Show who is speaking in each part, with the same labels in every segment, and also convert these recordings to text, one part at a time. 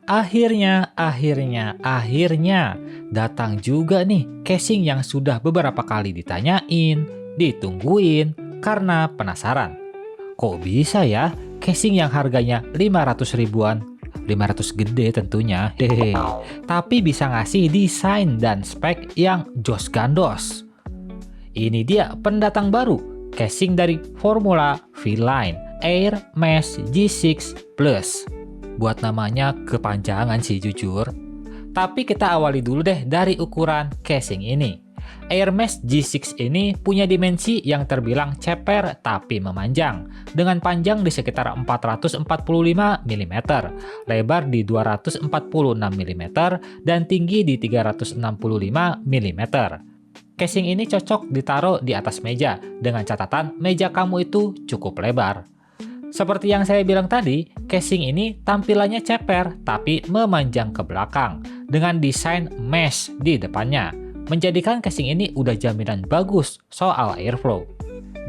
Speaker 1: Akhirnya datang juga nih casing yang sudah beberapa kali ditanyain, ditungguin karena penasaran. Kok bisa ya casing yang harganya 500 ribuan, 500 gede tentunya, hehe, tapi bisa ngasih desain dan spek yang jos gandos. Ini dia pendatang baru, casing dari Formula V-Line Air Mesh G6 Plus. Buat namanya kepanjangan sih jujur. Tapi kita awali dulu deh dari ukuran casing ini. Air Mesh G6 ini punya dimensi yang terbilang ceper tapi memanjang, dengan panjang di sekitar 445 mm, lebar di 246 mm, dan tinggi di 365 mm. Casing ini cocok ditaruh di atas meja, dengan catatan meja kamu itu cukup lebar. Seperti yang saya bilang tadi, casing ini tampilannya ceper tapi memanjang ke belakang dengan desain mesh di depannya, menjadikan casing ini udah jaminan bagus soal airflow.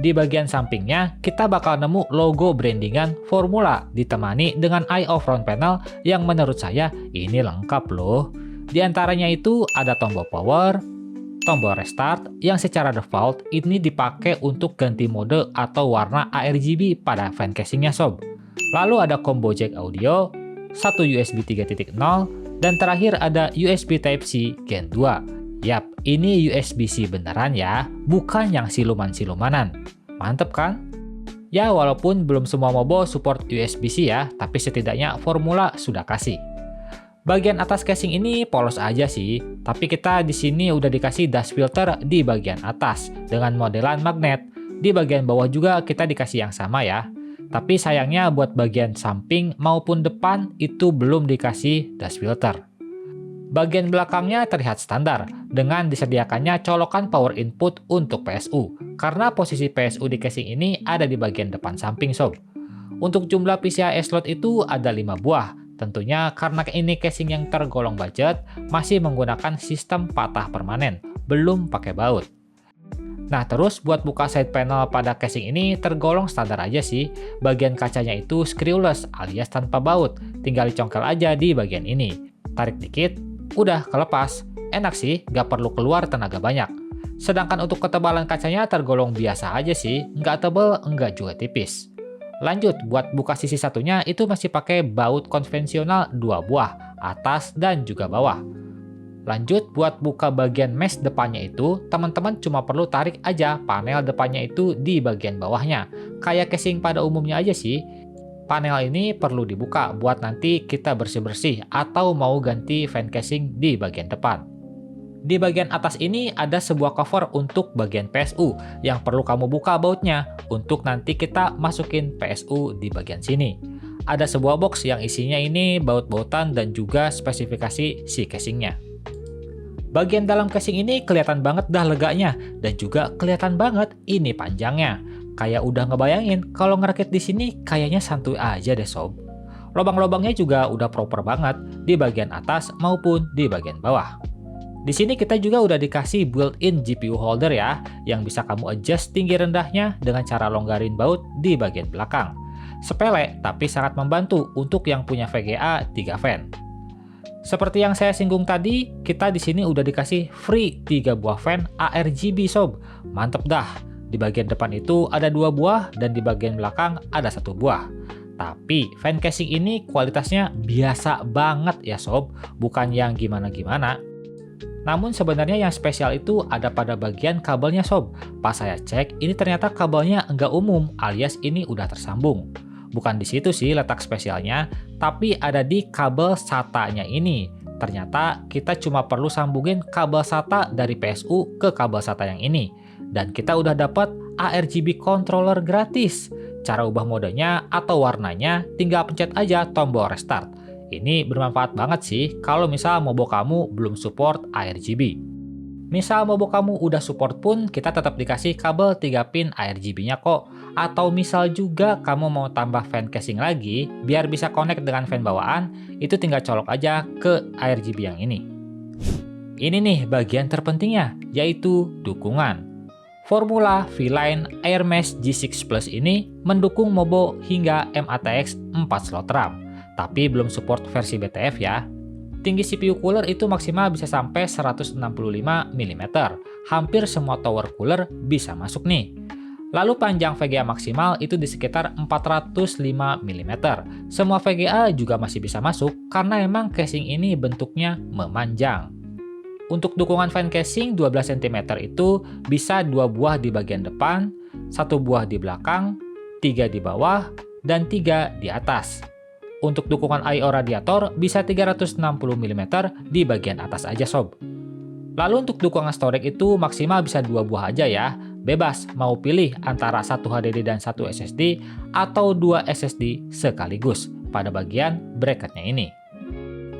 Speaker 1: Di bagian sampingnya, kita bakal nemu logo brandingan Formula ditemani dengan I/O front panel yang menurut saya ini lengkap loh. Di antaranya itu ada tombol power, tombol restart yang secara default ini dipakai untuk ganti mode atau warna ARGB pada fan casingnya sob. Lalu ada combo jack audio, satu USB 3.0, dan terakhir ada USB Type-C Gen 2. Yap, ini USB-C beneran ya, bukan yang siluman-silumanan. Mantep kan? Ya walaupun belum semua mobo support USB-C ya, tapi setidaknya Formula sudah kasih. Bagian atas casing ini polos aja sih, tapi kita di sini udah dikasih dust filter di bagian atas dengan modelan magnet. Di bagian bawah juga kita dikasih yang sama ya. Tapi sayangnya buat bagian samping maupun depan itu belum dikasih dust filter. Bagian belakangnya terlihat standar dengan disediakannya colokan power input untuk PSU, karena posisi PSU di casing ini ada di bagian depan samping sob. Untuk jumlah PCIe slot itu ada 5 buah. Tentunya karena ini casing yang tergolong budget, masih menggunakan sistem patah permanen, belum pakai baut. Nah terus buat buka side panel pada casing ini tergolong standar aja sih. Bagian kacanya itu screwless alias tanpa baut, tinggal dicongkel aja di bagian ini. Tarik dikit, udah kelepas. Enak sih, gak perlu keluar tenaga banyak. Sedangkan untuk ketebalan kacanya tergolong biasa aja sih, nggak tebel, nggak juga tipis. Lanjut, buat buka sisi satunya itu masih pakai baut konvensional 2 buah, atas dan juga bawah. Lanjut, buat buka bagian mesh depannya itu, teman-teman cuma perlu tarik aja panel depannya itu di bagian bawahnya. Kayak casing pada umumnya aja sih. Panel ini perlu dibuka buat nanti kita bersih-bersih atau mau ganti fan casing di bagian depan. Di bagian atas ini ada sebuah cover untuk bagian PSU yang perlu kamu buka bautnya untuk nanti kita masukin PSU di bagian sini. Ada sebuah box yang isinya ini baut-bautan dan juga spesifikasi si casingnya. Bagian dalam casing ini kelihatan banget dah leganya dan juga kelihatan banget ini panjangnya. Kayak udah ngebayangin kalau ngerakit di sini kayaknya santuy aja deh sob. Lubang-lubangnya juga udah proper banget di bagian atas maupun di bagian bawah. Di sini kita juga udah dikasih built-in GPU holder ya, yang bisa kamu adjust tinggi rendahnya dengan cara longgarin baut di bagian belakang. Sepele, tapi sangat membantu untuk yang punya VGA 3 fan. Seperti yang saya singgung tadi, kita di sini udah dikasih free 3 buah fan ARGB sob. Mantep dah. Di bagian depan itu ada 2 buah dan di bagian belakang ada 1 buah. Tapi fan casing ini kualitasnya biasa banget ya sob, bukan yang gimana-gimana. Namun sebenarnya yang spesial itu ada pada bagian kabelnya sob. Pas saya cek, ini ternyata kabelnya enggak umum alias ini udah tersambung. Bukan di situ sih letak spesialnya, tapi ada di kabel SATA-nya ini. Ternyata kita cuma perlu sambungin kabel SATA dari PSU ke kabel SATA yang ini. Dan kita udah dapat ARGB controller gratis. Cara ubah modenya atau warnanya tinggal pencet aja tombol restart. Ini bermanfaat banget sih kalau misal mobo kamu belum support ARGB. Misal mobo kamu udah support pun kita tetap dikasih kabel 3 pin ARGB-nya kok. Atau misal juga kamu mau tambah fan casing lagi biar bisa connect dengan fan bawaan, itu tinggal colok aja ke ARGB yang ini. Ini nih bagian terpentingnya, yaitu dukungan. Formula V-Line Air Mesh G6 Plus ini mendukung mobo hingga MATX 4 slot RAM. tapi belum support versi BTF ya. Tinggi CPU cooler itu maksimal bisa sampai 165 mm. Hampir semua tower cooler bisa masuk nih. Lalu panjang VGA maksimal itu di sekitar 405 mm. Semua VGA juga masih bisa masuk karena emang casing ini bentuknya memanjang. Untuk dukungan fan casing 12 cm itu bisa 2 buah di bagian depan, 1 buah di belakang, 3 di bawah, dan 3 di atas. Untuk dukungan I/O radiator bisa 360 mm di bagian atas aja sob. Lalu untuk dukungan storage itu maksimal bisa 2 buah aja ya. Bebas mau pilih antara 1 HDD dan 1 SSD atau 2 SSD sekaligus pada bagian bracketnya ini.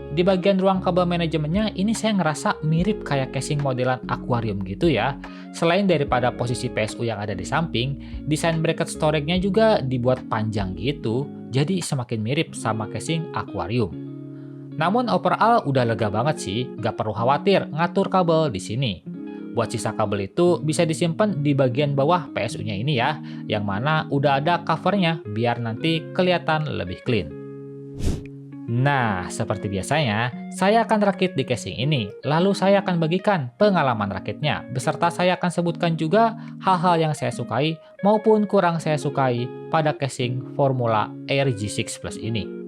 Speaker 1: Di bagian ruang kabel manajemennya ini saya ngerasa mirip kayak casing modelan akuarium gitu ya. Selain daripada posisi PSU yang ada di samping, desain bracket storage-nya juga dibuat panjang gitu, jadi semakin mirip sama casing akuarium. Namun overall udah lega banget sih, gak perlu khawatir ngatur kabel di sini. Buat sisa kabel itu bisa disimpan di bagian bawah PSU-nya ini ya, yang mana udah ada covernya biar nanti kelihatan lebih clean. Nah, seperti biasanya, saya akan rakit di casing ini, lalu saya akan bagikan pengalaman rakitnya, beserta saya akan sebutkan juga hal-hal yang saya sukai maupun kurang saya sukai pada casing Formula Air G6 Plus ini.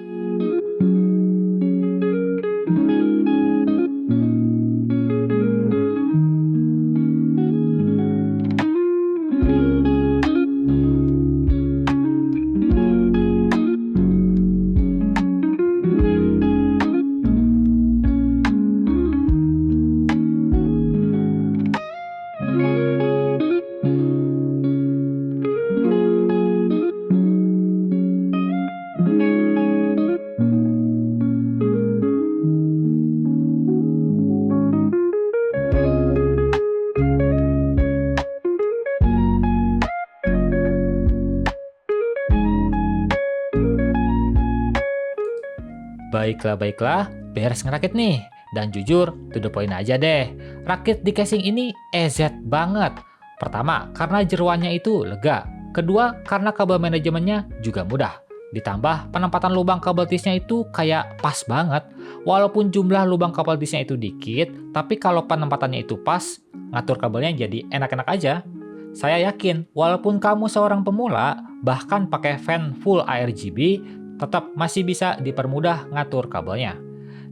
Speaker 1: Baiklah, beres ngerakit nih. Dan jujur, to the point aja deh. Rakit di casing ini EZ banget. Pertama, karena jeroannya itu lega. Kedua, karena kabel manajemennya juga mudah. Ditambah, penempatan lubang kabel tisnya itu kayak pas banget. Walaupun jumlah lubang kabel tisnya itu dikit, tapi kalau penempatannya itu pas, ngatur kabelnya jadi enak-enak aja. Saya yakin, walaupun kamu seorang pemula, bahkan pakai fan full ARGB, tetap masih bisa dipermudah ngatur kabelnya.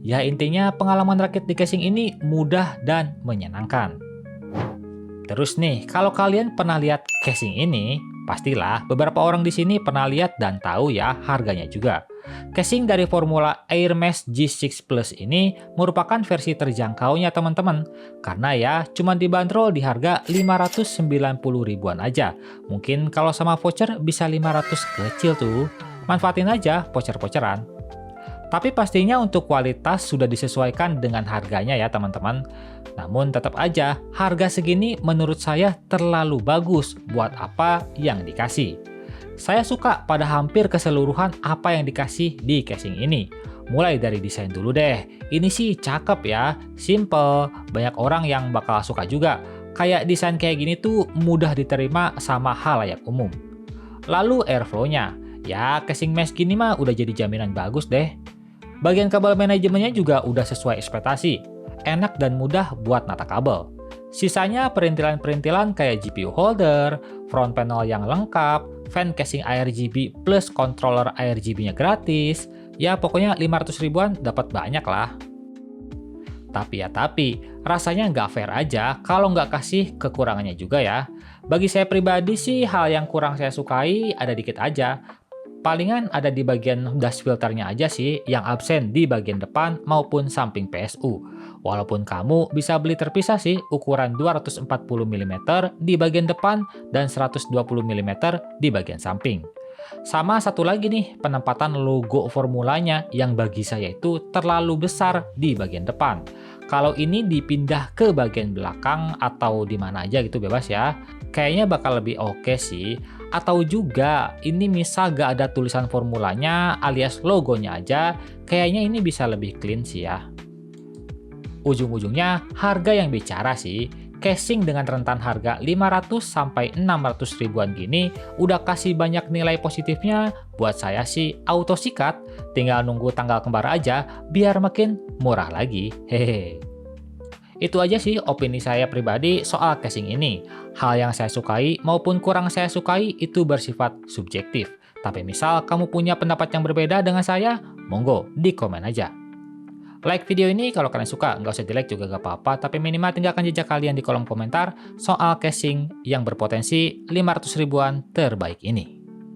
Speaker 1: Ya intinya pengalaman rakit di casing ini mudah dan menyenangkan. Terus nih, kalau kalian pernah lihat casing ini, pastilah beberapa orang di sini pernah lihat dan tahu ya harganya juga. Casing dari Formula Air Mesh G6 Plus ini merupakan versi terjangkaunya teman-teman. Karena ya cuma dibanderol di harga 590 ribuan aja. Mungkin kalau sama voucher bisa 500 kecil tuh. Manfaatin aja voucher-voucheran. Tapi pastinya untuk kualitas sudah disesuaikan dengan harganya ya teman-teman. Namun tetap aja harga segini menurut saya terlalu bagus buat apa yang dikasih. Saya suka pada hampir keseluruhan apa yang dikasih di casing ini. Mulai dari desain dulu deh. Ini sih cakep ya, simple, banyak orang yang bakal suka juga. Kayak desain kayak gini tuh mudah diterima sama halayak umum. Lalu airflow-nya. Ya, casing mesh gini mah udah jadi jaminan bagus deh. Bagian kabel manajemennya juga udah sesuai ekspektasi. Enak dan mudah buat nata kabel. Sisanya perintilan-perintilan kayak GPU holder, front panel yang lengkap, fan casing ARGB plus controller ARGB-nya gratis. Ya, pokoknya 500 ribuan dapat banyak lah. Tapi rasanya nggak fair aja kalau nggak kasih kekurangannya juga ya. Bagi saya pribadi sih hal yang kurang saya sukai ada dikit aja. Palingan ada di bagian dust filternya aja sih yang absen di bagian depan maupun samping PSU. Walaupun kamu bisa beli terpisah sih ukuran 240 mm di bagian depan dan 120 mm di bagian samping. Sama satu lagi nih penempatan logo formulanya yang bagi saya itu terlalu besar di bagian depan. Kalau ini dipindah ke bagian belakang atau di mana aja gitu bebas ya. Kayaknya bakal lebih oke sih. Atau juga ini misal gak ada tulisan formulanya alias logonya aja, kayaknya ini bisa lebih clean sih ya. Ujung-ujungnya harga yang bicara sih. casing dengan rentan harga 500 sampai 600 ribuan gini udah kasih banyak nilai positifnya. Buat saya sih auto sikat, tinggal nunggu tanggal kembar aja biar makin murah lagi. Hehe. Itu aja sih opini saya pribadi soal casing ini. Hal yang saya sukai maupun kurang saya sukai itu bersifat subjektif. Tapi misal kamu punya pendapat yang berbeda dengan saya, monggo di komen aja. Like video ini kalau kalian suka, nggak usah di-like juga nggak apa-apa, tapi minimal tinggalkan jejak kalian di kolom komentar soal casing yang berpotensi 500 ribuan terbaik ini.